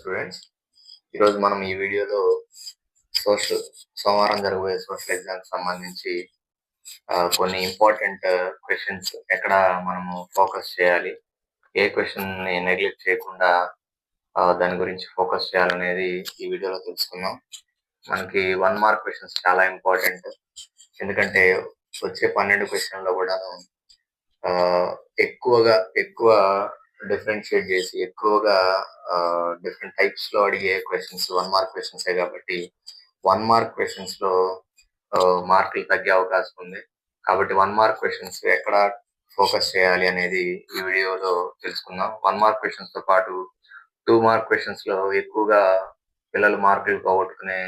Students. ఈరోజు మనం ఈ వీడియోలో సోమవారం జరగబోయే సోషల్ ఎగ్జామ్కి సంబంధించి కొన్ని ఇంపార్టెంట్ క్వశ్చన్స్ ఎక్కడ మనము ఫోకస్ చేయాలి, ఏ క్వశ్చన్ని నెగ్లెక్ట్ చేయకుండా దాని గురించి ఫోకస్ చేయాలనేది ఈ వీడియోలో తెలుసుకుందాం. మనకి 1 మార్క్ క్వశ్చన్స్ చాలా ఇంపార్టెంట్. ఎందుకంటే వచ్చే 12 క్వశ్చన్లో కూడాను ఎక్కువ డిఫరెన్షియేట్ చేసి ఎక్కువగా డిఫరెంట్ టైప్స్ లో అడిగే క్వశ్చన్స్ 1 మార్క్ క్వశ్చన్సే కాబట్టి 1 మార్క్ క్వశ్చన్స్ లో మార్కులు తగ్గే అవకాశం ఉంది. కాబట్టి 1 మార్క్ క్వశ్చన్స్ ఎక్కడ ఫోకస్ చేయాలి అనేది ఈ వీడియోలో తెలుసుకుందాం. 1 మార్క్ క్వశ్చన్స్ తో పాటు 2 మార్క్ క్వశ్చన్స్ లో ఎక్కువగా పిల్లలు మార్కులు పోగొట్టుకునే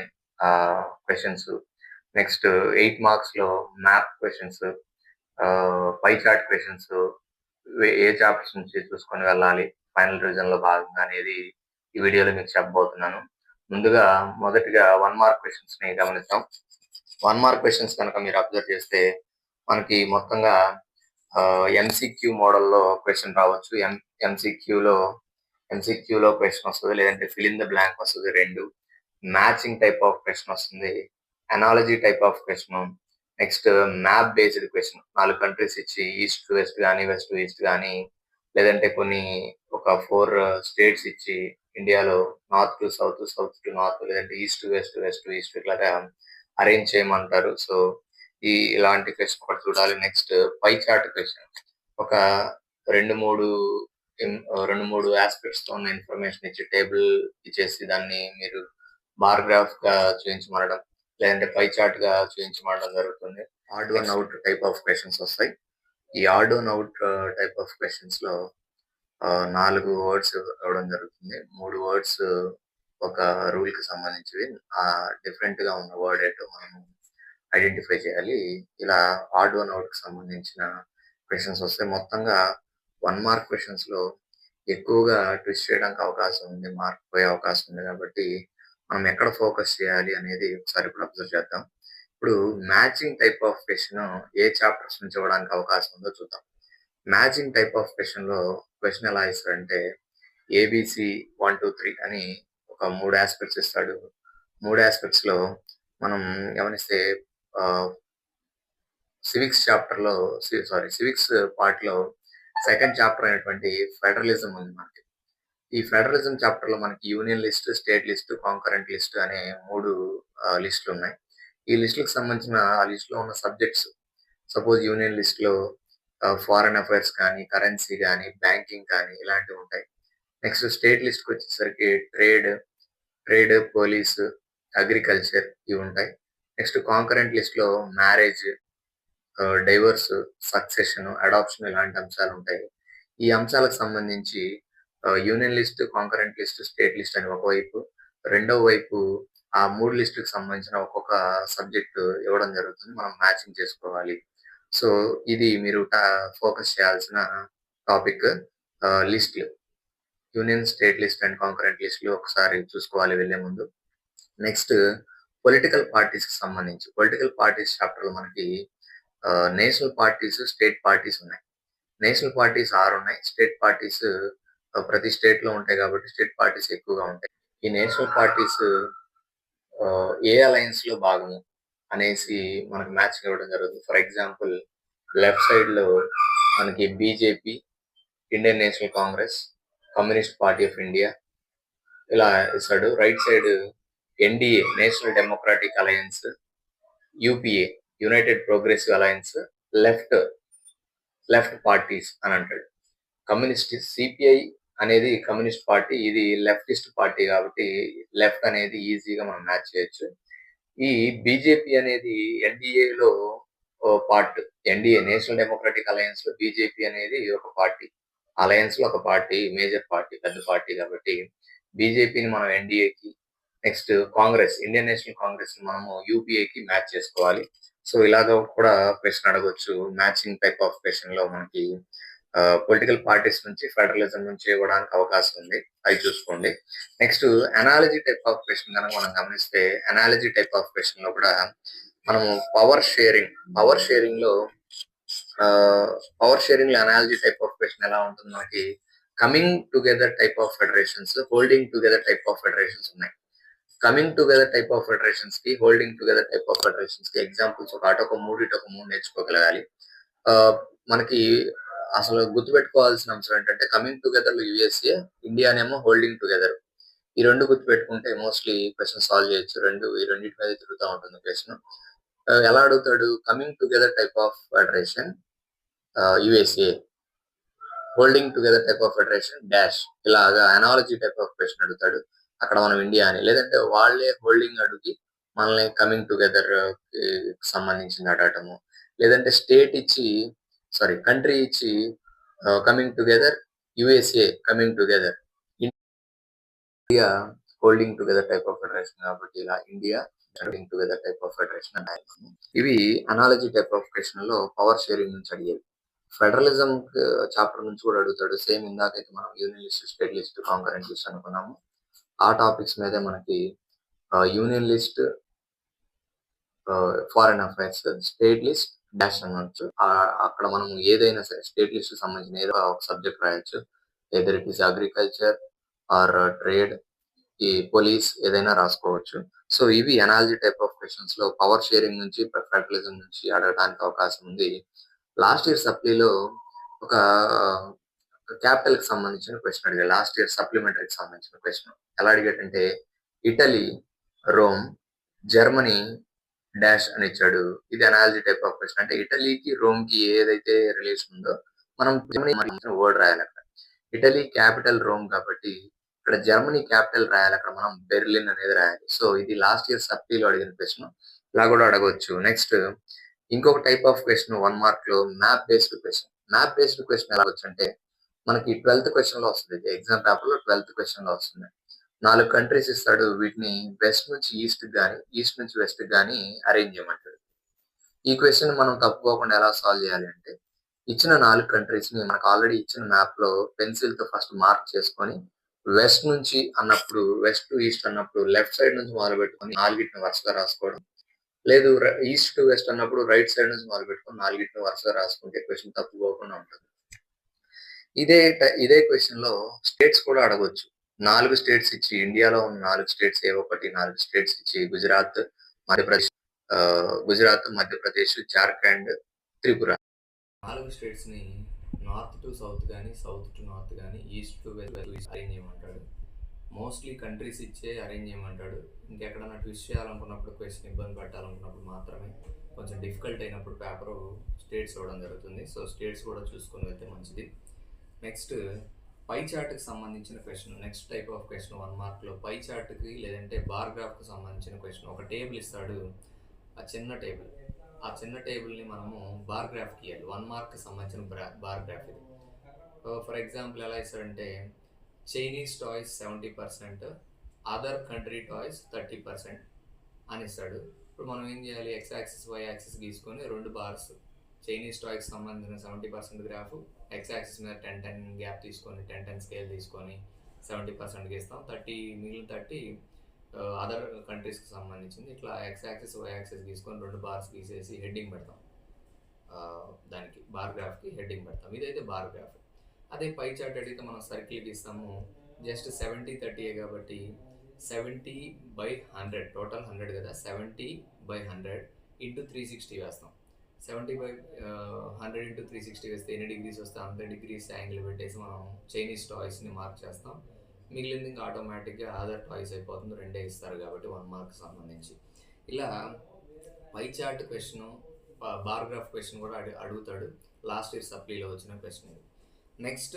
క్వశ్చన్స్, నెక్స్ట్ 8 మార్క్స్ లో math questions, pie chart questions ఏ చాప్టర్స్ నుంచి చూసుకొని వెళ్ళాలి ఫైనల్ రివిజన్ లో భాగంగా అనేది ఈ వీడియోలో మీకు చెప్పబోతున్నాను. ముందుగా మొదటిగా 1 మార్క్ క్వశ్చన్స్ ని గమనిద్దాం. 1 మార్క్ క్వశ్చన్స్ కనుక మీరు అబ్జర్వ్ చేస్తే మనకి మొత్తంగా ఎంసీక్యూ మోడల్లో క్వశ్చన్ రావచ్చు. ఎంసీక్యూలో క్వశ్చన్ వస్తుంది, లేదంటే ఫిల్ ఇన్ ద బ్లాంక్ వస్తుంది. 2 మ్యాచింగ్ టైప్ ఆఫ్ క్వశ్చన్ వస్తుంది, analogy type of question, next map based question. 4 countries ఇచ్చి ఈస్ట్ టు వెస్ట్ కానీ, వెస్ట్ టు ఈస్ట్ కానీ, లేదంటే కొన్ని ఒక 4 స్టేట్స్ ఇచ్చి ఇండియాలో north to south, south to north, లేదంటే east to west, west to east ఇట్లాగా అరేంజ్ చేయమంటారు. సో ఇలాంటి క్వశ్చన్ ఒకటి చూడాలి. నెక్స్ట్ పై చార్ట్ క్వశ్చన్, ఒక రెండు మూడు ఆస్పెక్ట్స్ తో ఉన్న ఇన్ఫర్మేషన్ ఇచ్చి టేబుల్ ఇచ్చేసి దాన్ని మీరు బార్ గ్రాఫ్ గా చూపించమనడం, లేదంటే పై చార్ట్ గా చూపించమనడం జరుగుతుంది. Add one out type of questions వస్తాయి. ఈ add one out type of questions లో 4 వర్డ్స్ ఇవ్వడం జరుగుతుంది. 3 వర్డ్స్ ఒక రూల్ కి సంబంధించివి. డిఫరెంట్ గా ఉన్న వర్డ్ ఏంటో మనం ఐడెంటిఫై చేయాలి. ఇలా ఆడ్ వన్ అవుట్ కి సంబంధించిన క్వశ్చన్స్ వస్తాయి. మొత్తంగా 1 మార్క్ క్వశ్చన్స్ లో ఎక్కువగా ట్విస్ట్ చేయడానికి అవకాశం ఉంది, మార్క్ పోయే అవకాశం ఉంది. కాబట్టి మనం ఎక్కడ ఫోకస్ చేయాలి అనేది ఒకసారి ఇప్పుడు అబ్జర్వ్ చేద్దాం. ఇప్పుడు matching type of question A chapters నుంచి ఇవ్వడానికి అవకాశం ఉందో చూద్దాం. మ్యాచింగ్ టైప్ ఆఫ్ క్వశ్చన్ లో క్వశ్చన్ ఎలా ఇస్తాడంటే ఏబిసి 1 2 3 అని ఒక 3 ఆస్పెక్ట్స్ ఇస్తాడు. 3 ఆస్పెక్ట్స్ లో మనం గమనిస్తే సివిక్స్ పార్ట్ లో సెకండ్ చాప్టర్ అయినటువంటి ఫెడరలిజం ఉంది మనకి. ఈ ఫెడరలిజం చాప్టర్ లో మనకి union list, state list, concurrent list అనే 3 లిస్టులు ఉన్నాయి. ఈ లిస్టులకు సంబంధించిన ఆ లిస్ట్ లో ఉన్న సబ్జెక్ట్స్, సపోజ్ యూనియన్ లిస్ట్ లో ఫారెన్ అఫైర్స్ కానీ, కరెన్సీ కానీ, బ్యాంకింగ్ కానీ ఇలాంటివి ఉంటాయి. నెక్స్ట్ స్టేట్ లిస్ట్ కి వచ్చేసరికి ట్రేడ్, పోలీస్, అగ్రికల్చర్ ఇవి ఉంటాయి. నెక్స్ట్ కాంకరెంట్ లిస్ట్ లో మ్యారేజ్, డైవర్స్, సక్సెషన్, అడాప్షన్ ఇలాంటి అంశాలు ఉంటాయి. ఈ అంశాలకు సంబంధించి union list, concurrent list, state list అని ఒకవైపు, రెండో వైపు ఆ 3 లిస్టులకు సంబంధించిన ఒక్కొక్క సబ్జెక్ట్ ఇవ్వడం జరుగుతుంది. మనం మ్యాచింగ్ చేసుకోవాలి. సో ఇది మీరు ఫోకస్ చేయాల్సిన topic. List, union, state list and concurrent లిస్టులు ఒకసారి చూసుకోవాలి వెళ్లే ముందు. నెక్స్ట్ పొలిటికల్ పార్టీస్ కి సంబంధించి, పొలిటికల్ పార్టీస్ చాప్టర్ లో మనకి నేషనల్ పార్టీస్, స్టేట్ పార్టీస్ ఉన్నాయి. నేషనల్ పార్టీస్ 6 ఉన్నాయి. స్టేట్ పార్టీస్ ప్రతి స్టేట్ లో ఉంటాయి కాబట్టి స్టేట్ పార్టీస్ ఎక్కువగా ఉంటాయి. ఈ నేషనల్ పార్టీస్ ఏ అలయన్స్ లో భాగము అనేసి మనకు మ్యాచింగ్ ఇవ్వడం జరుగుతుంది. ఫర్ ఎగ్జాంపుల్ లెఫ్ట్ సైడ్ లో మనకి BJP, Indian National Congress, Communist Party of India ఇలా ఇస్తాడు. Right side NDA, National Democratic Alliance, UPA, United Progressive Alliance, left parties అని అంటాడు. కమ్యూనిస్ట్, సిపిఐ అనేది కమ్యూనిస్ట్ పార్టీ, ఇది లెఫ్టిస్ట్ పార్టీ కాబట్టి లెఫ్ట్ అనేది ఈజీగా మనం మ్యాచ్ చేయొచ్చు. ఈ బీజేపీ అనేది ఎన్డీఏలో part. NDA, National Democratic Alliance లో బీజేపీ అనేది ఒక పార్టీ, అలయన్స్ లో ఒక పార్టీ, మేజర్ పార్టీ, పెద్ద పార్టీ. కాబట్టి బీజేపీని మనం ఎన్డీఏకి, next Congress, Indian National Congress ని మనము యూపీఏకి మ్యాచ్ చేసుకోవాలి. సో ఇలాగ కూడా క్వశ్చన్ అడగొచ్చు. మ్యాచింగ్ టైప్ ఆఫ్ క్వశ్చన్ లో మనకి పొలిటికల్ పార్టీస్ నుంచి, ఫెడరలిజం నుంచి ఇవ్వడానికి అవకాశం ఉంది. అవి చూసుకోండి. Next analogy type of question కనుక మనం గమనిస్తే, అనాలజీ టైప్ ఆఫ్ క్వశ్చన్ లో కూడా మనము పవర్ షేరింగ్ లో అనాలజీ టైప్ ఆఫ్ క్వశ్చన్ ఎలా ఉంటుంది, మనకి coming together type of federations, holding together type of federations ఉన్నాయి. Coming together type of federations కి, holding together type of federations కి ఎగ్జాంపుల్స్ ఒక అటు ఒక మూడు ఇటు ఒక మూడు నేర్చుకోగలగాలి. ఆ, మనకి అసలు గుర్తుపెట్టుకోవాల్సిన అంశం ఏంటంటే కమింగ్ టుగెదర్ లో యుఎస్ఏ, ఇండియానేమో హోల్డింగ్ టుగెదర్. ఈ రెండు గుర్తుపెట్టుకుంటే మోస్ట్లీ క్వశ్చన్ సాల్వ్ చేయొచ్చు. ఈ రెండింటి మీద తిరుగుతూ ఉంటుంది క్వశ్చన్. ఎలా అడుగుతాడు? Coming together type of federation USA, holding together type of federation dash, ఇలాగా అనాలజీ టైప్ ఆఫ్ క్వశ్చన్ అడుగుతాడు. అక్కడ మనం ఇండియా అని, లేదంటే వాళ్ళే హోల్డింగ్ అడిగి మనల్ని కమింగ్ టుగెదర్ సంబంధించింది అడగటము, లేదంటే స్టేట్ ఇచ్చి కంట్రీ ఇచ్చి coming together USA coming together, India holding together type of federation కాబట్టి ఇలా India holding together type of federation అని రాయాలి. ఇవి అనాలజీ టైప్ ఆఫ్ క్వశ్చన్ లో పవర్ షేరింగ్ నుంచి అడిగేవి. ఫెడరలిజం చాప్టర్ నుంచి కూడా అడుగుతాడు. సేమ్ ఇందాకైతే మనం union list, state list, concurrent list అనుకున్నాము. ఆ టాపిక్స్ మీదే మనకి union list, foreign affairs, state list dash అనొచ్చు. అక్కడ మనం ఏదైనా సరే స్టేట్ లిస్ట్ సంబంధించిన ఏదో ఒక సబ్జెక్ట్ రాయొచ్చు. Either it is agriculture are trade, ఈ పోలీస్ ఏదైనా రాసుకోవచ్చు. సో ఇవి అనాలజీ టైప్ ఆఫ్ క్వశ్చన్స్ లో పవర్ షేరింగ్ నుంచి, ఫెడరలిజం నుంచి అడగడానికి అవకాశం ఉంది. లాస్ట్ ఇయర్ సప్లీలో ఒక క్యాపిటల్ కి సంబంధించిన క్వశ్చన్ అడిగాడు. లాస్ట్ ఇయర్ సప్లిమెంటరీకి సంబంధించిన క్వశ్చన్ ఎలా అడిగేటంటే ఇటలీ, రోమ్, జర్మనీ డాష్ అని ఇచ్చాడు. ఇది అనాలజీ టైప్ ఆఫ్ క్వశ్చన్. అంటే ఇటలీకి, రోమ్ కి ఏదైతే రిలేషన్ ఉందో మనం జర్మనీ వర్డ్ రాయాలి. అక్కడ ఇటలీ క్యాపిటల్ రోమ్ కాబట్టి ఇక్కడ జర్మనీ క్యాపిటల్ రాయాలి. అక్కడ మనం బెర్లిన్ అనేది రాయాలి. సో ఇది లాస్ట్ ఇయర్ సప్లీలో అడిగిన క్వశ్చన్. ఇలా కూడా అడగవచ్చు. నెక్స్ట్ ఇంకొక టైప్ ఆఫ్ క్వశ్చన్ 1 మార్క్ లో map based question. Map based question ఎలా వచ్చు అంటే మనకి 12th క్వశ్చన్ లో వస్తుంది. ఎగ్జామ్ పేపర్ లో 12th క్వశ్చన్ లో వస్తుంది. 4 కంట్రీస్ ఇస్తాడు. వీటిని వెస్ట్ నుంచి ఈస్ట్ గానీ, ఈస్ట్ నుంచి వెస్ట్ గానీ అరేంజ్ చేయమంటాడు. ఈ క్వశ్చన్ మనం తప్పుకోకుండా ఎలా సాల్వ్ చేయాలి అంటే ఇచ్చిన 4 కంట్రీస్ ని మనకు ఆల్రెడీ ఇచ్చిన మ్యాప్ లో పెన్సిల్ తో ఫస్ట్ మార్క్ చేసుకొని, వెస్ట్ నుంచి అన్నప్పుడు, వెస్ట్ టు ఈస్ట్ అన్నప్పుడు లెఫ్ట్ సైడ్ నుంచి మొదలు పెట్టుకొని 4ని వరుసగా రాసుకోవడం. లేదు ఈస్ట్ టు వెస్ట్ అన్నప్పుడు రైట్ సైడ్ నుంచి మొదలు పెట్టుకొని 4ని వరుసగా రాసుకుంటే క్వశ్చన్ తప్పుకోకుండా ఉంటుంది. ఇదే క్వశ్చన్ లో స్టేట్స్ కూడా అడగొచ్చు. 4 స్టేట్స్ ఇచ్చి, ఇండియాలో ఉన్న 4 స్టేట్స్ ఏవో ఒకటి 4 స్టేట్స్ ఇచ్చి గుజరాత్, మధ్యప్రదేశ్, జార్ఖండ్, త్రిపుర 4 స్టేట్స్ ని నార్త్ టు సౌత్ కానీ, సౌత్ టు నార్త్ కానీ, ఈస్ట్ టు వెస్ట్ అరేంజ్ చేయమంటాడు. మోస్ట్లీ కంట్రీస్ ఇచ్చే అరేంజ్ చేయమంటాడు. ఇంకెక్కడన్నా ట్విస్ట్ చేయాలనుకున్నప్పుడు, క్వశ్చన్ ఇబ్బంది పెట్టాలనుకున్నప్పుడు మాత్రమే, కొంచెం డిఫికల్ట్ అయినప్పుడు పేపర్ స్టేట్స్ ఇవ్వడం జరుగుతుంది. సో స్టేట్స్ కూడా చూసుకొని వెళ్తే మంచిది. నెక్స్ట్ పై చార్ట్కి సంబంధించిన question. Next type of question 1 మార్క్లో పై చార్ట్కి లేదంటే బార్ గ్రాఫ్కి సంబంధించిన క్వశ్చన్. ఒక టేబుల్ ఇస్తాడు, ఆ చిన్న టేబుల్. ఆ చిన్న టేబుల్ని మనము బార్ గ్రాఫ్కి ఇవ్వాలి. 1 మార్క్కి సంబంధించిన బార్ గ్రాఫ్ ఇది. ఫర్ ఎగ్జాంపుల్ ఎలా ఇస్తాడంటే Chinese toys 70%, other country toys 30% అని ఇస్తాడు. ఇప్పుడు మనం ఏం చేయాలి? ఎక్స్ యాక్సిస్, వై యాక్సిస్ గీసుకొని 2 బార్స్, చైనీస్ టాయ్కి సంబంధించిన 70% గ్రాఫ్, ఎక్స్ యాక్సిస్ మీద 10-10 గ్యాప్ తీసుకొని 10-10 స్కేల్ తీసుకొని 70% గీస్తాం. మిగిలిన 30 అదర్ కంట్రీస్కి సంబంధించింది. ఇట్లా ఎక్స్ యాక్సిస్, వై యాక్సిస్ గీసుకొని 2 బార్స్ గీసేసి హెడ్డింగ్ పెడతాం. దానికి బార్ గ్రాఫ్కి హెడ్డింగ్ పెడతాం. ఇదైతే బార్ గ్రాఫ్. అదే పై చార్ట్ అడిగితే మనం సర్కిల్ గీస్తాము. జస్ట్ 70-30 కాబట్టి 70/100, టోటల్ 100 కదా, 70/100 ఇంటూ 360 వేస్తాం. 70/100 ఇంటూ 360 వేస్తే ఎన్ని డిగ్రీస్ వస్తే అంత డిగ్రీస్ యాంగిల్ పెట్టేసి మనం చైనీస్ టాయ్స్ని మార్క్ చేస్తాం. మిగిలింది ఇంకా ఆటోమేటిక్గా అదర్ టాయ్స్ అయిపోతుంది. 2 ఇస్తారు కాబట్టి 1 మార్క్ సంబంధించి. ఇలా pie chart question, bar graph question కూడా అడుగుతాడు. లాస్ట్ ఇయర్ సప్లీలో వచ్చిన క్వశ్చన్ ఇది. Next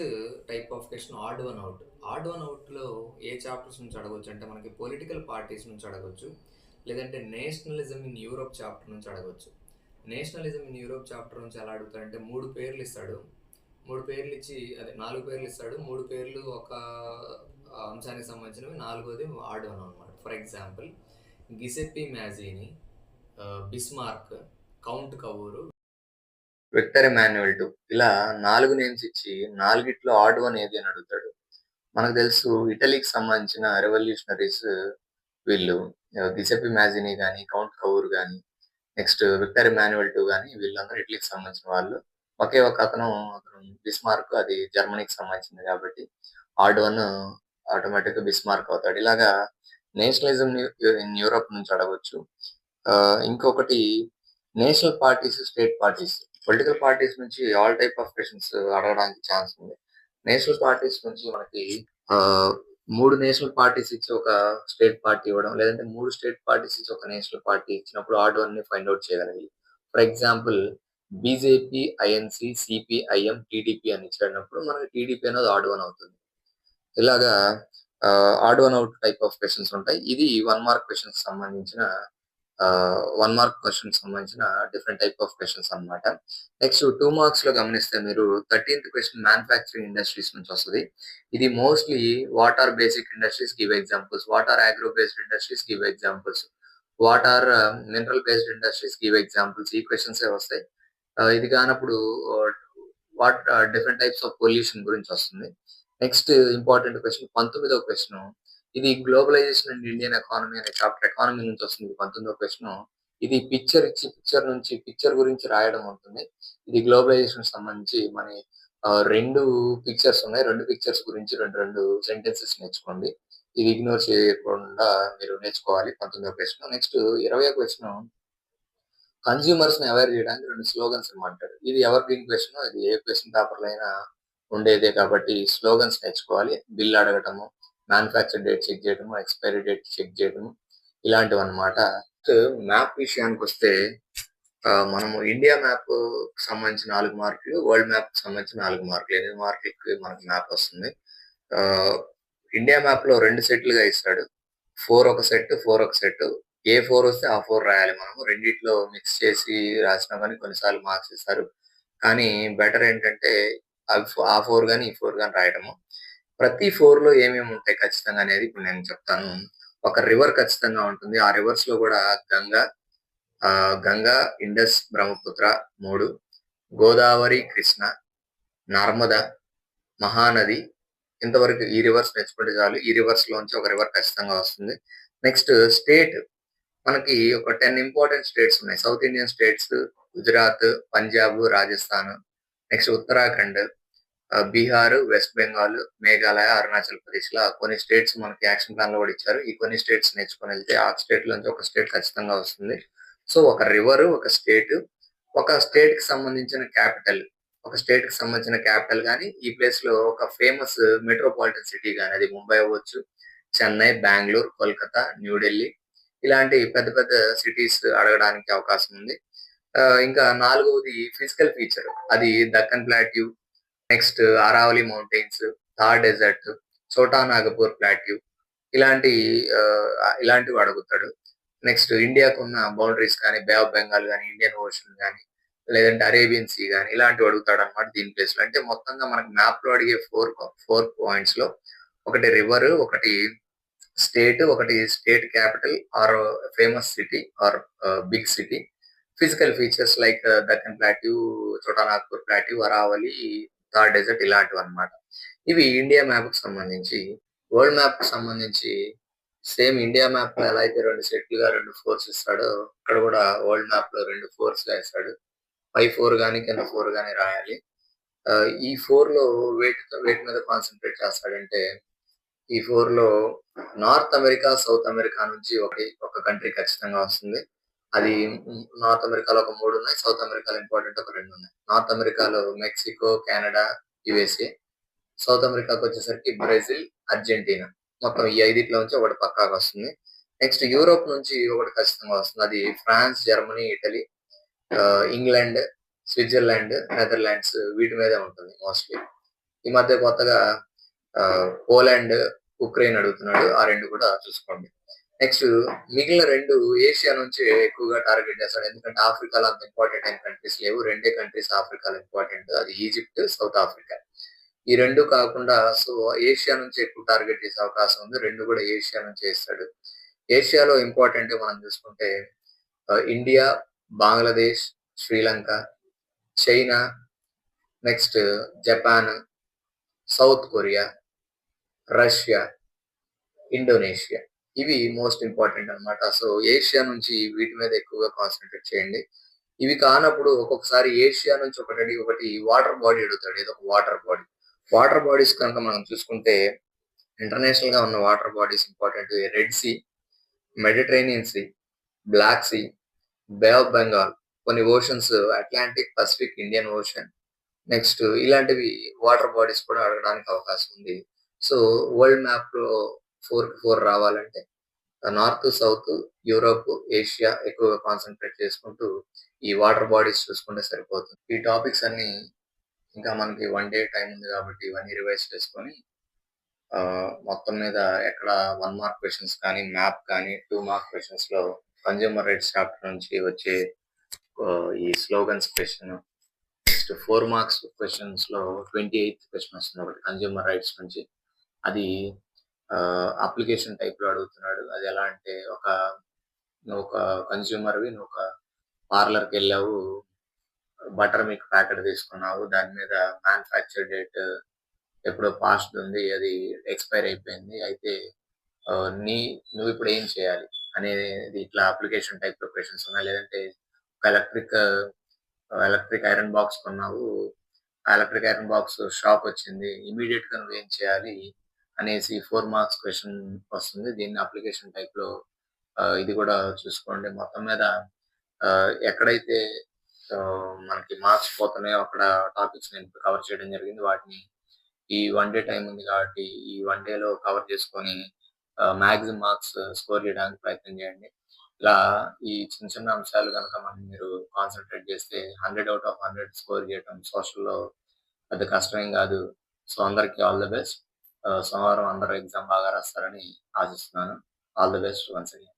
type of question odd one out. Odd one అవుట్లో ఏ చాప్టర్స్ నుంచి అడగవచ్చు అంటే మనకి పొలిటికల్ పార్టీస్ నుంచి అడగవచ్చు, లేదంటే నేషనలిజం ఇన్ యూరోప్ చాప్టర్ నుంచి అడగవచ్చు. నేషనలిజం ఇన్ యూరోప్ చాప్టర్ నుంచి ఎలా అడుగుతాడంటే 3 పేర్లు ఇస్తాడు. 3 పేర్లు ఇచ్చి, అదే 4 పేర్లు ఇస్తాడు. 3 పేర్లు ఒక అంశానికి సంబంధించినవి, 4వది ఆడ్ వన్ అనమాట. For example Giuseppe Mazzini, Bismarck, Count Cavour, Victor Emmanuel 2, ఇలా 4 నేమ్స్ ఇచ్చి 4ట్లో ఆడ్ వన్ ఏది అని అడుగుతాడు. మనకు తెలుసు ఇటలీకి సంబంధించిన రెవల్యూషనరీస్ వీళ్ళు గిసెప్పి మ్యాజిని కానీ, కౌంట్ కవూర్ కానీ, నెక్స్ట్ విక్టర్ ఎమాన్యుయల్ 2 కానీ, వీళ్ళందరూ ఇటలీకి సంబంధించిన వాళ్ళు. ఒకే ఒక అతను బిస్మార్క్, అది జర్మనీకి సంబంధించింది కాబట్టి హార్డ్ వన్ ఆటోమేటిక్‌గా బిస్మార్క్ అవుతాడు. ఇలాగా నేషనలిజంని ఇన్ యూరోప్ నుంచి అడగొచ్చు. ఇంకొకటి national parties, state parties. Political parties నుంచి ఆల్ టైప్ ఆఫ్ క్వెషన్స్ అడగడానికి ఛాన్స్ ఉంది. నేషనల్ పార్టీస్ నుంచి మనకి ఆహ్, 3 నేషనల్ పార్టీస్ ఇచ్చి ఒక స్టేట్ పార్టీ ఇవ్వడం, లేదంటే 3 స్టేట్ పార్టీస్ ఇచ్చి ఒక నేషనల్ పార్టీ ఇచ్చినప్పుడు ఆడ్ వన్‌ని ఫైండ్ ఔట్ చేయగలగాలి. For example BJP, INC, CPIM, TDP అని ఇచ్చినప్పుడు మనకి టీడీపీ అనేది ఆడ్ వన్ అవుతుంది. ఇలాగా odd one out type of questions ఉంటాయి. ఇది 1 మార్క్ క్వెషన్‌కి సంబంధించిన 1 మార్క్ క్వెషన్‌కి సంబంధించిన డిఫరెంట్ టైప్ ఆఫ్ క్వెషన్స్ అన్నమాట. నెక్స్ట్ 2 మార్క్స్‌లో గమనిస్తే మీరు 13థ్ క్వెషన్ మ్యానుఫ్యాక్చరింగ్ ఇండస్ట్రీస్ నుంచి వస్తది. ఇది mostly what are basic industries, give examples. What are agro based industries, give examples. What are mineral based industries, give examples. ఈ క్వెషన్సే వస్తాయి. ఇది కానప్పుడు ah, what different types of pollution గురించి వస్తుంది. నెక్స్ట్ ఇంపార్టెంట్ క్వెషన్ 19వ క్వెషను. ఇది globalisation and Indian economy అనే చాప్టర్, ఎకానమీ నుంచి వస్తుంది 19వ క్వెషను. ఇది పిక్చర్ ఇచ్చి పిక్చర్ గురించి రాయడం ఉంటుంది. ఇది గ్లోబలైజేషన్‌కి సంబంధించి 2 పిక్చర్స్ ఉన్నాయి. 2 పిక్చర్స్ గురించి 2 సెంటెన్సెస్ నేర్చుకోండి. ఇది ఇగ్నోర్ చేయకుండా మీరు నేర్చుకోవాలి 19వ క్వెషన్. నెక్స్ట్ 20వ క్వెషను కన్స్యూమర్స్‌ని అవేర్ చేయడానికి 2 స్లోగన్స్ ఇమ్మంటాడు. ఇది ఎవర్ గ్రీన్ క్వెషన్. ఇది ఏ క్వెషన్ పేపర్‌లో అయినా ఉండేదే కాబట్టి స్లోగన్స్ నేర్చుకోవాలి. బిల్ అడగటము, మ్యానుఫ్యాక్చర్ డేట్ చెక్ చేయడము, ఎక్స్‌పైరీ డేట్ చెక్ చేయడము ఇలాంటివన్నమాట. మ్యాప్ విషయానికొస్తే మనము ఇండియా మ్యాప్‌కి సంబంధించి 4 మార్కులు, వరల్డ్ మ్యాప్‌కి సంబంధించి 4 మార్కులు. 8 మార్కులకి మనకు మ్యాప్ వస్తుంది. ఆహ్, ఇండియా మ్యాప్‌లో 2 సెట్లుగా ఇస్తాడు. 4 ఒక సెట్, 4 ఒక సెట్. ఏ 4 వస్తే ఆ 4 రాయాలి మనము. రెండిట్లో మిక్స్ చేసి రాసినా గాని కొన్నిసార్లు మార్క్స్ ఇస్తారు. కానీ బెటర్ ఏంటంటే ఆ 4 గాని, ఈ 4 గాని రాయడము. ప్రతి 4లో ఏమేమి ఉంటాయి ఖచ్చితంగా అనేది ఇప్పుడు నేను చెప్తాను. ఒక రివర్ ఖచ్చితంగా ఉంటుంది. ఆ రివర్స్‌లో గూడా గంగా, గంగా, ఇండస్, బ్రహ్మపుత్ర 3, గోదావరి, కృష్ణ, నర్మద, మహానది. ఇంతవరకు ఈ రివర్స్ నేర్చుకుంటే చాలు. ఈ రివర్స్‌లోంచి ఒక రివర్ ఖచ్చితంగా వస్తుంది. Next state. మనకి ఒక 10 ఇంపార్టెంట్ స్టేట్స్ ఉన్నాయి. South Indian states Gujarat, Punjab, Rajasthan, next Uttarakhand, Bihar, West Bengal, Meghalaya, Arunachal ప్రదేశ్‌లా కొన్ని స్టేట్స్ మనకి యాక్షన్ ప్లాన్‌లో కూడా ఇచ్చారు. ఈ కొన్ని స్టేట్స్ నేర్చుకొనెళ్తే ఆ స్టేట్‌లోంచి ఒక స్టేట్ ఖచ్చితంగా వస్తుంది. సో, ఒక రివర్, ఒక స్టేట్, ఒక స్టేట్‌కి సంబంధించిన క్యాపిటల్. ఒక స్టేట్‌కి సంబంధించిన క్యాపిటల్ గాని, ఈ ప్లేస్‌లో ఒక ఫేమస్ మెట్రోపాలిటన్ సిటీ గాని, అది ముంబై అవ్వచ్చు, చెన్నై, బెంగుళూరు, కోల్కతా, న్యూఢిల్లీ ఇలాంటి పెద్ద పెద్ద సిటీస్ అడగడానికి అవకాశం ఉంది. ఇంకా నాలుగవది ఫిజికల్ ఫీచర్. అది Deccan plateau, next Aravalli mountains, Thar desert, Chota Nagpur plateau ఇలాంటి ఇలాంటివి అడుగుతాడు. నెక్స్ట్ ఇండియాకున్న బౌండరీస్ కానీ, బే ఆఫ్ బెంగాల్ గాని, ఇండియన్ ఓషన్ గాని, లేదంటే అరేబియన్ సీ గాని ఇలాంటివి అడుగుతాడన్నమాట దీని ప్లేస్‌లో. అంటే మొత్తంగా మనకు మ్యాప్‌లో అడిగే 4 పాయింట్స్‌లో ఒకటి రివర్, ఒకటి స్టేట్, ఒకటి state capital or famous city or big city. Physical features like Deccan plateau, Chota Nagpur plateau, Aravalli, Thar desert ఇలాంటివన్నమాట. ఇవి ఇండియా మ్యాప్‌కి సంబంధించి. వరల్డ్ మ్యాప్‌కి సంబంధించి సేమ్ ఇండియా మ్యాప్‌లో ఎలా అయితే 2 సెట్లుగా 2 ఫోర్స్ ఇస్తాడో, ఇక్కడ కూడా వరల్డ్ మ్యాప్‌లో 2 ఫోర్స్‌గా ఇస్తాడు. పై 4 గాని, కింద 4 గాని రాయాలి. ఈ 4లో వేటి మీద కాన్సంట్రేట్ చేస్తాడంటే, ఈ 4లో నార్త్ అమెరికా, సౌత్ అమెరికా నుంచి ఒక కంట్రీ ఖచ్చితంగా వస్తుంది. అది నార్త్ అమెరికాలో ఒక 3 ఉన్నాయి. సౌత్ అమెరికాలో ఇంపార్టెంట్ ఒక 2 ఉన్నాయి. నార్త్ అమెరికాలో మెక్సికో, కెనడా, యూఎస్ఏ. సౌత్ అమెరికాకొచ్చేసరికి బ్రెజిల్, అర్జెంటీనా. మొత్తం ఈ 5 నుంచి ఒకటి పక్కాగా వస్తుంది. నెక్స్ట్ యూరోప్ నుంచి ఒకటి ఖచ్చితంగా వస్తుంది. అది France, Germany, Italy, England, Switzerland, Netherlands వీటి మీదే ఉంటుంది మోస్ట్‌లీ. ఈ మధ్య కొత్తగా పోలాండ్, ఉక్రెయిన్ అడుగుతున్నాడు. ఆ 2 కూడా చూసుకోండి. నెక్స్ట్ మిగిలిన 2 ఏషియా నుంచే ఎక్కువగా టార్గెట్ చేస్తాడు. ఎందుకంటే ఆఫ్రికాలో అంత ఇంపార్టెంట్ అయిన కంట్రీస్ లేవు. 2 కంట్రీస్ ఆఫ్రికాలో ఇంపార్టెంట్. అది ఈజిప్ట్, సౌత్ ఆఫ్రికా. ఈ 2 కాకుండా సో, ఏషియా నుంచి ఎక్కువ టార్గెట్ చేసే అవకాశం ఉంది. 2 కూడా ఏషియా నుంచే ఇస్తాడు. ఏషియాలో ఇంపార్టెంట్ మనం చూసుకుంటే India, Bangladesh, Sri Lanka, China, next Japan, south Korea, Russia, Indonesia. ఇవి మోస్ట్ ఇంపార్టెంట్ అన్నమాట. సో, ఏషియా నుంచి వీటి మీద ఎక్కువగా కాన్సంట్రేట్ చేయండి. ఇవి కానప్పుడు ఒక్కొక్కసారి ఏషియా నుంచి ఒకటి వాటర్ బాడీ అడుగుతాడు. ఏదో ఒక వాటర్ బాడీ. వాటర్ బాడీస్ కనుక మనం చూసుకుంటే ఇంటర్నేషనల్‌గా ఉన్న water bodies important Red Sea, Mediterranean Sea, Black Sea, Bay of Bengal, కొన్ని oceans Atlantic, Pacific, Indian Ocean. Next ఇలాంటివి వాటర్ బాడీస్ కూడా అడగడానికి అవకాశం ఉంది. సో, వరల్డ్ మ్యాప్‌లో 4కి 4 రావాలంటే నార్త్, సౌత్, యూరోప్, ఏషియా ఎక్కువగా కాన్సంట్రేట్ చేసుకుంటూ ఈ వాటర్ బాడీస్ చూసుకుంటే సరిపోతుంది. ఈ టాపిక్స్ అన్నీ ఇంకా మనకి 1 డే టైమ్ ఉంది కాబట్టి ఇవన్నీ రివైజ్ చేసుకొని మొత్తం మీద ఎక్కడ 1 మార్క్ క్వెషన్స్ కానీ, మ్యాప్ కానీ, 2 మార్క్ క్వెషన్స్‌లో కన్స్యూమర్ రైట్స్ చాప్టర్ నుంచి వచ్చే ఈ స్లోగన్స్ క్వెషన్, నెక్స్ట్ 4 మార్క్స్ క్వెషన్స్‌లో 28థ్ క్వెషన్ వస్తుంది ఒకటి కన్స్యూమర్ రైట్స్ నుంచి. అది అప్లికేషన్ టైప్‌లో అడుగుతున్నాడు. అది ఎలా అంటే నువ్వొక కన్స్యూమర్‌వి నువ్వొక పార్లర్‌కెళ్ళావు. బటర్ మిల్క్ ప్యాకెట్ తీసుకున్నావు. దాని మీద మ్యానుఫ్యాక్చర్ డేట్ ఎప్పుడో పాస్‌డ్ ఉంది. అది ఎక్స్‌పైర్ అయిపోయింది. అయితే ఆహ్, నీ నువ్విప్పుడు ఏం చేయాలి? అనేది ఇట్లా అప్లికేషన్ టైప్‌లో క్వెషన్స్ ఉన్నాయి. లేదంటే ఒక ఎలక్ట్రిక్ ఐరన్ బాక్స్ కొన్నావు. ఆ ఎలక్ట్రిక్ ఐరన్ బాక్స్ షాకొచ్చింది. ఇమ్మీడియేట్‌గా నువ్వేం చేయాలి? అనేసి 4 మార్క్స్ క్వెషన్ వస్తుంది. దీన్ని అప్లికేషన్ టైప్‌లో ఇది కూడా చూసుకోండి. మొత్తం మీద ఎక్కడైతే మనకి మార్క్స్ పోతున్నాయో అక్కడ టాపిక్స్ నేను కవర్ చేయడం జరిగింది. వాటిని ఈ 1 డే టైమ్ ఉంది కాబట్టి, ఈ 1 డేలో కవర్ చేసుకొని మాక్సిమం మార్క్స్ స్కోర్ చేయడానికి ప్రయత్నం చేయండి. ఇలా ఈ చిన్న చిన్న అంశాలు గనక మీరు కాన్సంట్రేట్ చేస్తే 100 ఔట్ ఆఫ్ 100 స్కోర్ చేయటం సోషల్‌లో పెద్ద కష్టమేం గాదు. సో, అందరికి ఆల్ ది బెస్ట్. సోమవారం అందరూ ఎగ్జామ్ బాగా రాస్తారని ఆశిస్తున్నాను. All the best once again.